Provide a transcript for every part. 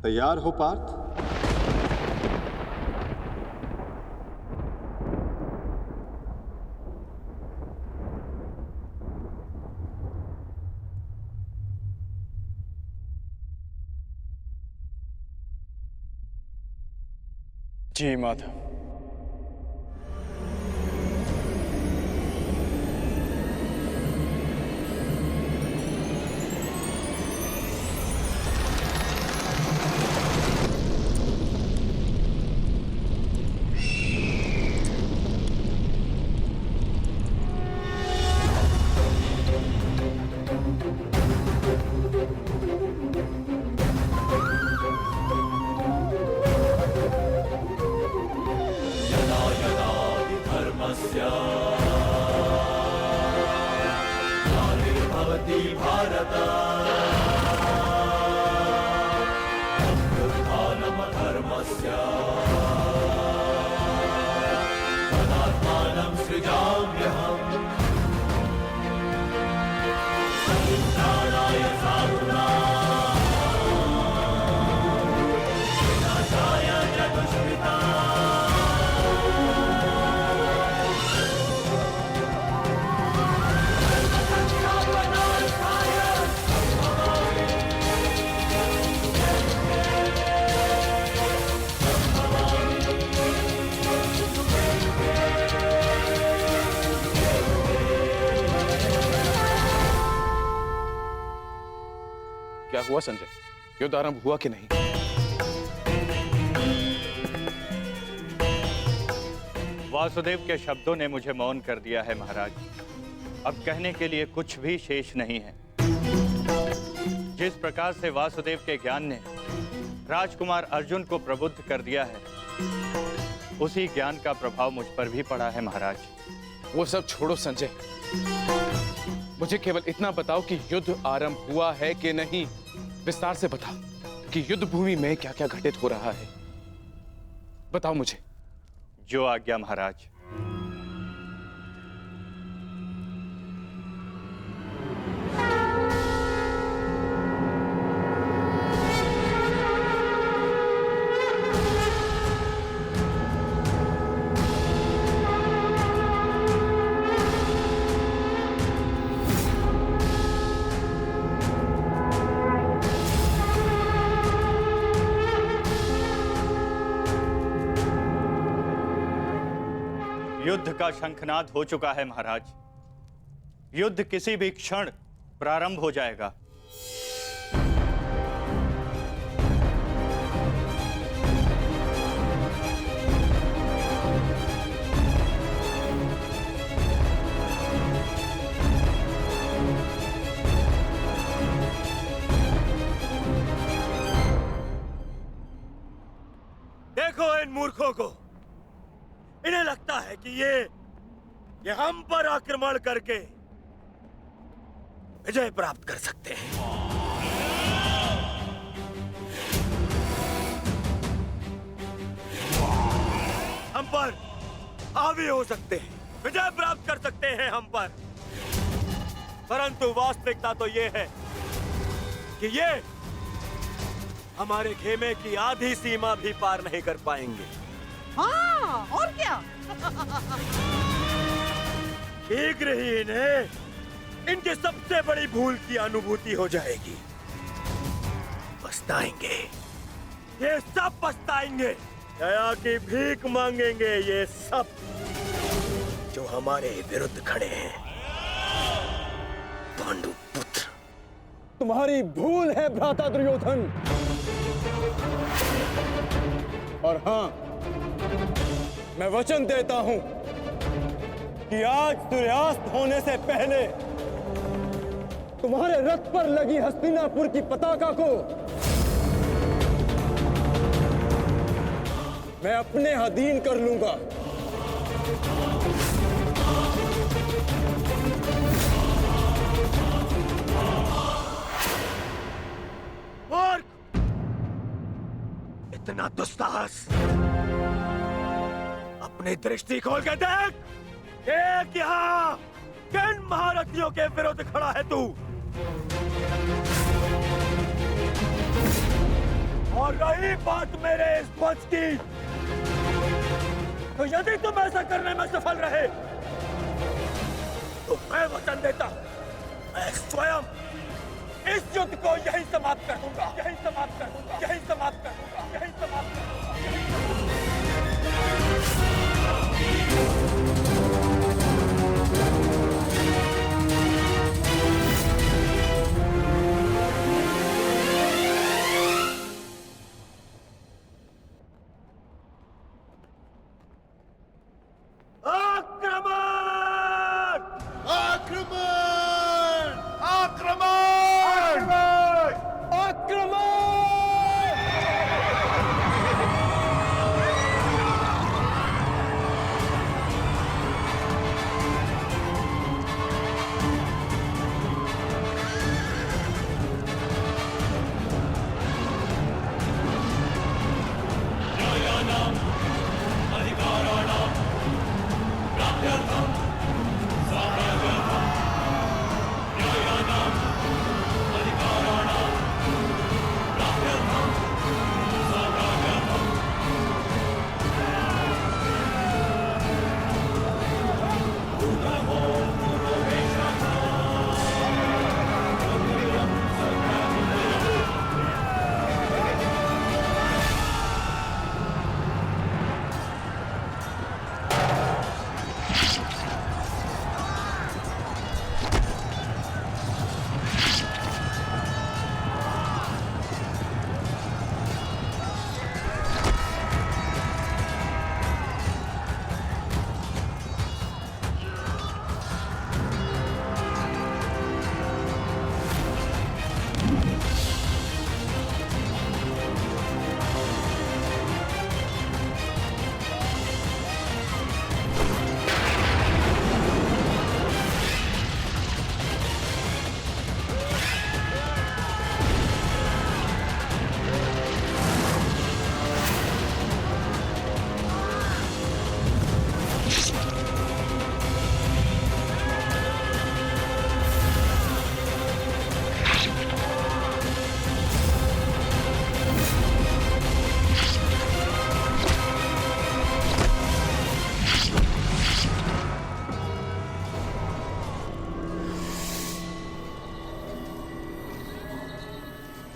तैयार हो पार्थ? जी माधव। क्या हुआ संजय? युद्ध आरंभ हुआ कि नहीं? वासुदेव के शब्दों ने मुझे मौन कर दिया है महाराज। अब कहने के लिए कुछ भी शेष नहीं है। जिस प्रकार से वासुदेव के ज्ञान ने राजकुमार अर्जुन को प्रबुद्ध कर दिया है, उसी ज्ञान का प्रभाव मुझ पर भी पड़ा है महाराज। वो सब छोड़ो संजय, मुझे केवल इतना बताओ कि युद्ध आरंभ हुआ है कि नहीं। विस्तार से बता कि युद्ध भूमि में क्या क्या घटित हो रहा है। बताओ मुझे। जो आज्ञा महाराज। युद्ध का शंखनाद हो चुका है महाराज। युद्ध किसी भी क्षण प्रारंभ हो जाएगा। देखो इन मूर्खों को, इन्हें लगता है कि ये हम पर आक्रमण करके विजय प्राप्त कर सकते हैं। हम पर हावी हो सकते हैं, विजय प्राप्त कर सकते हैं हम पर, परंतु वास्तविकता तो ये है कि ये हमारे खेमे की आधी सीमा भी पार नहीं कर पाएंगे। हाँ, और क्या? शीघ्र ही इन्हें इनकी सबसे बड़ी भूल की अनुभूति हो जाएगी। पछताएंगे, ये सब पछताएंगे। दया की भीख मांगेंगे ये सब जो हमारे विरुद्ध खड़े हैं। पांडु पुत्र, तुम्हारी भूल है भ्राता दुर्योधन। और हाँ, मैं वचन देता हूं कि आज सूर्यास्त होने से पहले तुम्हारे रथ पर लगी हस्तिनापुर की पताका को मैं अपने अधीन कर लूंगा। इतना दुस्साहस? अपनी दृष्टि खोल के देख। देख यहाँ किन महारथियों के विरुद्ध खड़ा है तू। और रही बात मेरे इस ध्वज की, तो यदि तुम ऐसा करने में सफल रहे तो मैं वचन देता हूं, मैं स्वयं इस युद्ध को यहीं समाप्त कर दूंगा, यहीं समाप्त कर दूंगा, यहीं समाप्त कर दूंगा, यहीं समाप्त कर दूंगा।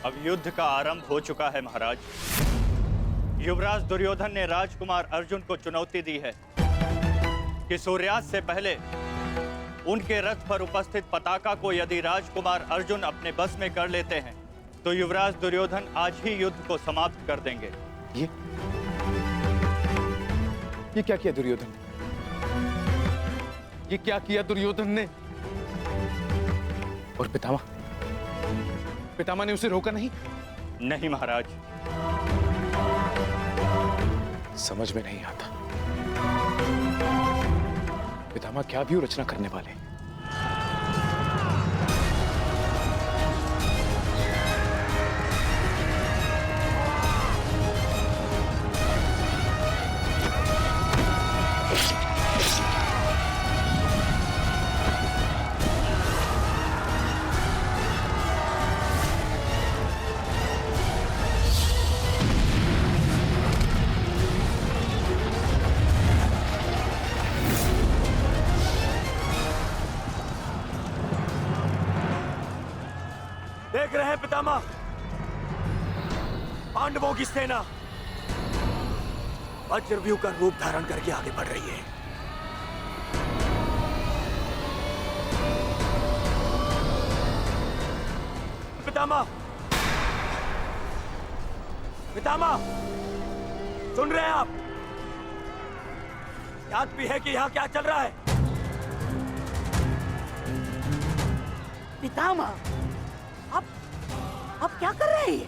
अब युद्ध का आरंभ हो चुका है महाराज। युवराज दुर्योधन ने राजकुमार अर्जुन को चुनौती दी है कि सूर्यास्त से पहले उनके रथ पर उपस्थित पताका को यदि राजकुमार अर्जुन अपने बस में कर लेते हैं तो युवराज दुर्योधन आज ही युद्ध को समाप्त कर देंगे। ये क्या किया दुर्योधन ने? ये क्या किया दुर्योधन ने? और पितामह ने उसे रोका नहीं? नहीं महाराज। समझ में नहीं आता पितामह क्या भी रचना करने वाले। देख रहे हैं पितामह, पांडवों की सेना वज्रव्यूह का रूप धारण करके आगे बढ़ रही है। पितामह, सुन रहे हैं आप? याद भी है कि यहाँ क्या चल रहा है? पितामह, आप क्या कर रहे हैं?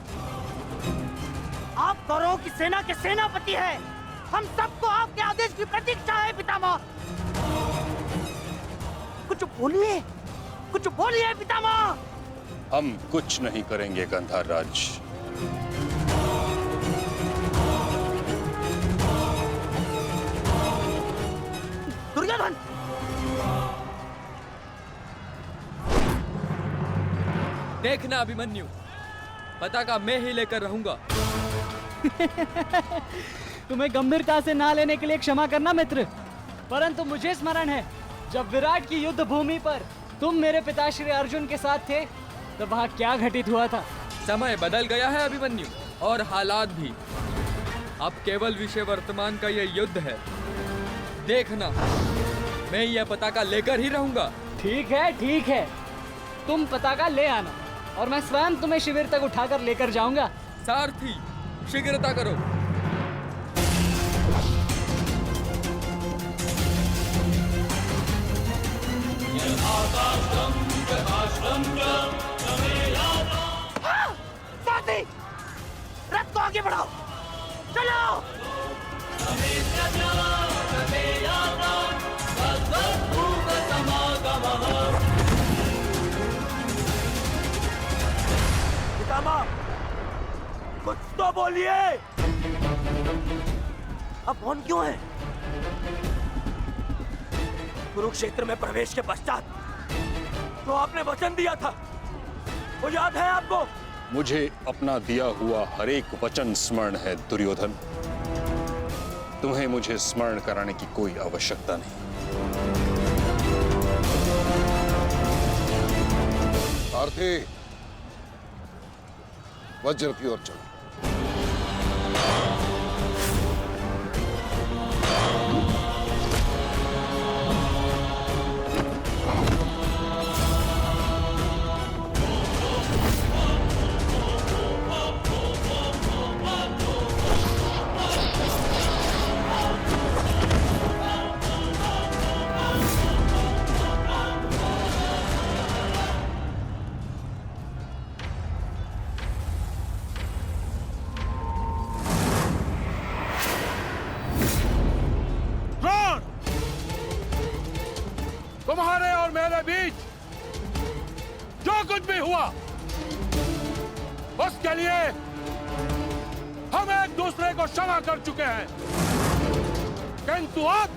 आप कौरवों की सेना के सेनापति हैं। हम सबको आपके आदेश की प्रतीक्षा है पितामह। कुछ बोलिए पितामह। हम कुछ नहीं करेंगे गंधार राज। दुर्योधन! देखना अभिमन्यु, पताका मैं ही लेकर रहूंगा। तुम्हें गंभीरता से ना लेने के लिए क्षमा करना मित्र, परंतु मुझे स्मरण है जब विराट की युद्ध भूमि पर तुम मेरे पिता श्री अर्जुन के साथ थे तब वहाँ क्या घटित हुआ था। समय बदल गया है अभिमन्यु, और हालात भी। अब केवल विषय वर्तमान का यह युद्ध है। देखना, मैं यह पताका लेकर ही रहूंगा। ठीक है, तुम पताका ले आना और मैं स्वयं तुम्हें शिविर तक उठाकर लेकर जाऊंगा। सारथी, शीघ्रता करो। साथी, रथ को आगे बढ़ाओ, चलो। पितामह, कुछ तो बोलिए। अब कौन क्यों है? कुरुक्षेत्र में प्रवेश के पश्चात तो आपने वचन दिया था, वो याद है आपको? मुझे अपना दिया हुआ हर एक वचन स्मरण है दुर्योधन। तुम्हें मुझे स्मरण कराने की कोई आवश्यकता नहीं। सारथी, वज्र की ओर चलो। तुम्हारे और मेरे बीच जो कुछ भी हुआ उसके लिए हम एक दूसरे को क्षमा कर चुके हैं, किंतु अब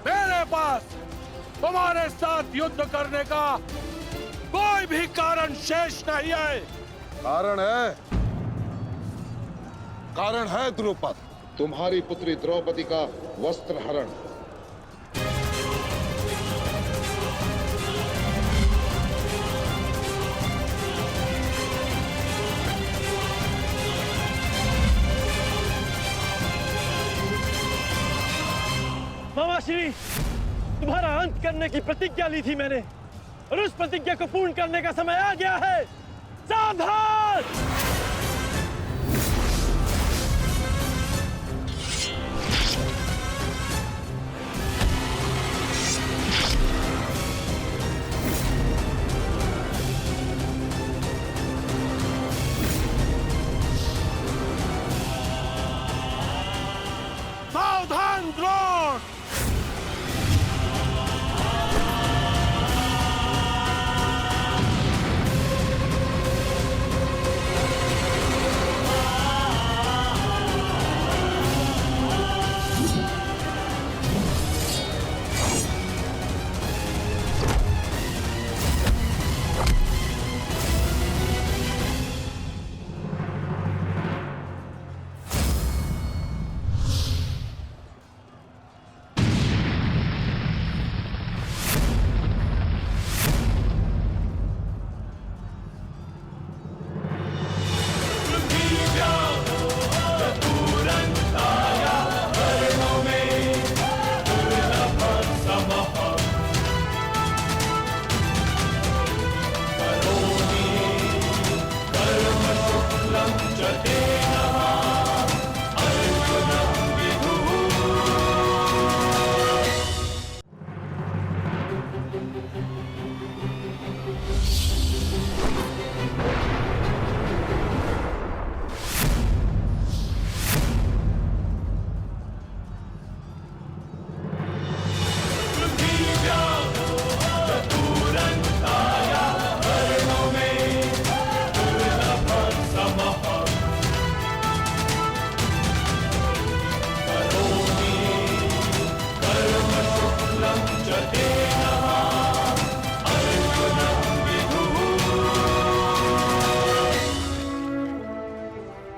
मेरे पास तुम्हारे साथ युद्ध करने का कोई भी कारण शेष नहीं है। कारण है द्रुपद, तुम्हारी पुत्री द्रौपदी का वस्त्र हरण। मामाश्री, तुम्हारा अंत करने की प्रतिज्ञा ली थी मैंने, और उस प्रतिज्ञा को पूर्ण करने का समय आ गया है। सावधान! सावधान द्रोण!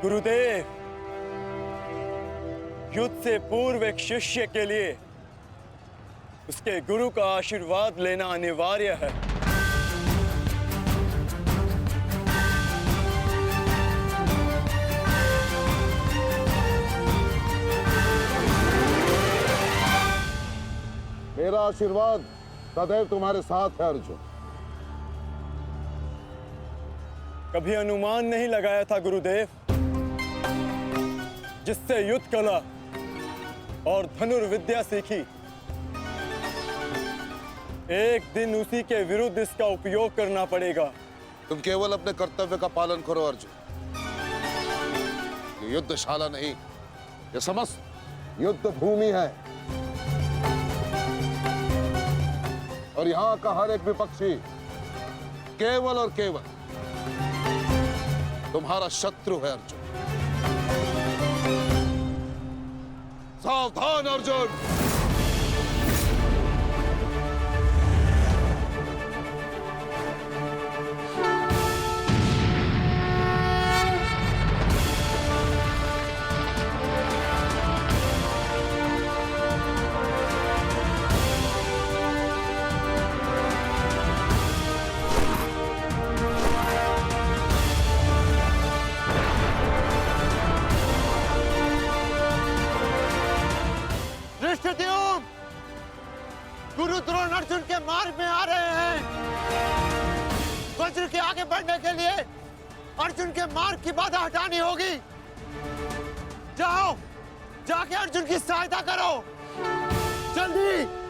गुरुदेव, युद्ध से पूर्व एक शिष्य के लिए उसके गुरु का आशीर्वाद लेना अनिवार्य है। मेरा आशीर्वाद सदैव तुम्हारे साथ है अर्जुन। कभी अनुमान नहीं लगाया था गुरुदेव, जिससे युद्ध कला और धनुर्विद्या सीखी, एक दिन उसी के विरुद्ध इसका उपयोग करना पड़ेगा। तुम केवल अपने कर्तव्य का पालन करो अर्जुन। ये युद्धशाला नहीं, ये समस्त युद्ध भूमि है और यहाँ का हर एक विपक्षी केवल और केवल तुम्हारा शत्रु है अर्जुन। सावधान अर्जुन। गुरु द्रोण अर्जुन के मार्ग में आ रहे हैं। वज्र के आगे बढ़ने के लिए अर्जुन के मार्ग की बाधा हटानी होगी। जाओ, जाके अर्जुन की सहायता करो, जल्दी।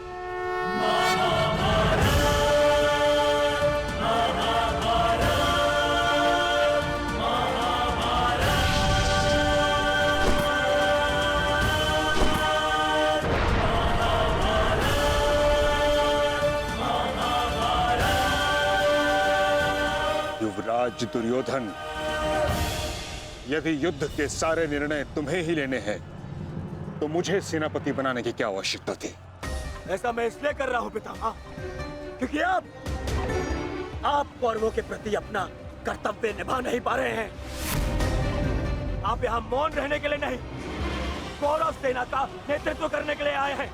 युवराज दुर्योधन, यदि युद्ध के सारे निर्णय तुम्हें ही लेने हैं तो मुझे सेनापति बनाने की क्या आवश्यकता थी? ऐसा मैं इसलिए कर रहा हूं पितामह, क्योंकि आप कौरवों के प्रति अपना कर्तव्य निभा नहीं पा रहे हैं। आप यहाँ मौन रहने के लिए नहीं, कौरव सेना का नेतृत्व करने के लिए आए हैं।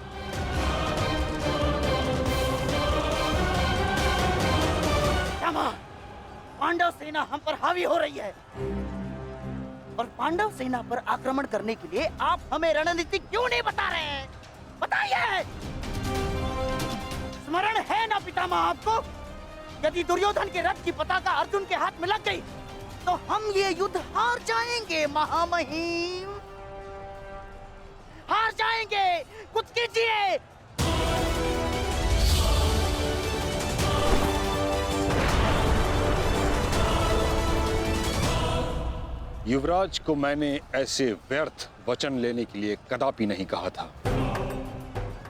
पांडव सेना हम पर हावी हो रही है और पांडव सेना पर आक्रमण करने के लिए आप हमें रणनीति क्यों नहीं बता रहे हैं? बताइए। स्मरण है ना पितामह आपको, यदि दुर्योधन के रथ की पताका अर्जुन के हाथ में लग गई तो हम ये युद्ध हार जाएंगे महामहिम, हार जाएंगे। कुछ कीजिए। युवराज को मैंने ऐसे व्यर्थ वचन लेने के लिए कदापि नहीं कहा था।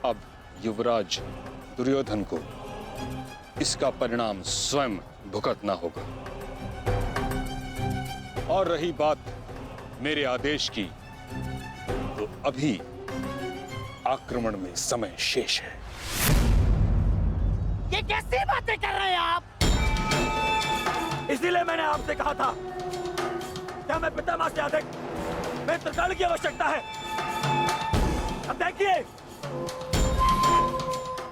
अब युवराज दुर्योधन को इसका परिणाम स्वयं भुगतना होगा। और रही बात मेरे आदेश की, तो अभी आक्रमण में समय शेष है। ये कैसी बातें कर रहे हैं आप? इसीलिए मैंने आपसे कहा था क्या मैं पितामह से अधिक मित्रगण की आवश्यकता है। अब देखिए,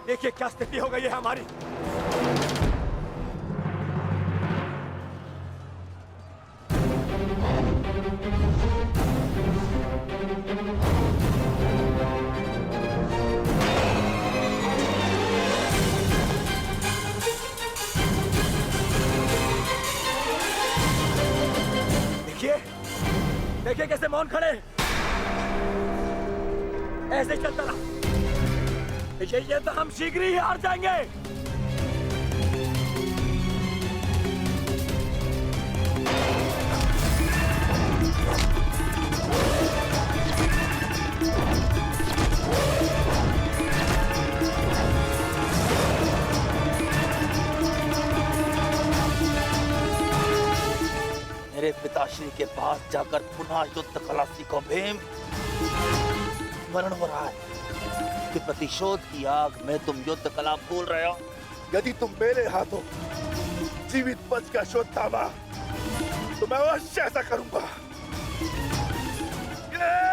देखिए क्या स्थिति हो गई है हमारी। देखिए कैसे मौन खड़े, ऐसे चलता रहा ये तो हम शीघ्र ही हार जाएंगे। मेरे पिताश्री के पास जाकर पुनः युद्ध कला सीखो भीम। स्मरण हो रहा है कि प्रतिशोध की आग में तुम युद्ध कला भूल रहे हो। यदि तुम मेरे हाथों जीवित बचकर शोध थामा तो मैं अवश्य ऐसा करूंगा। ये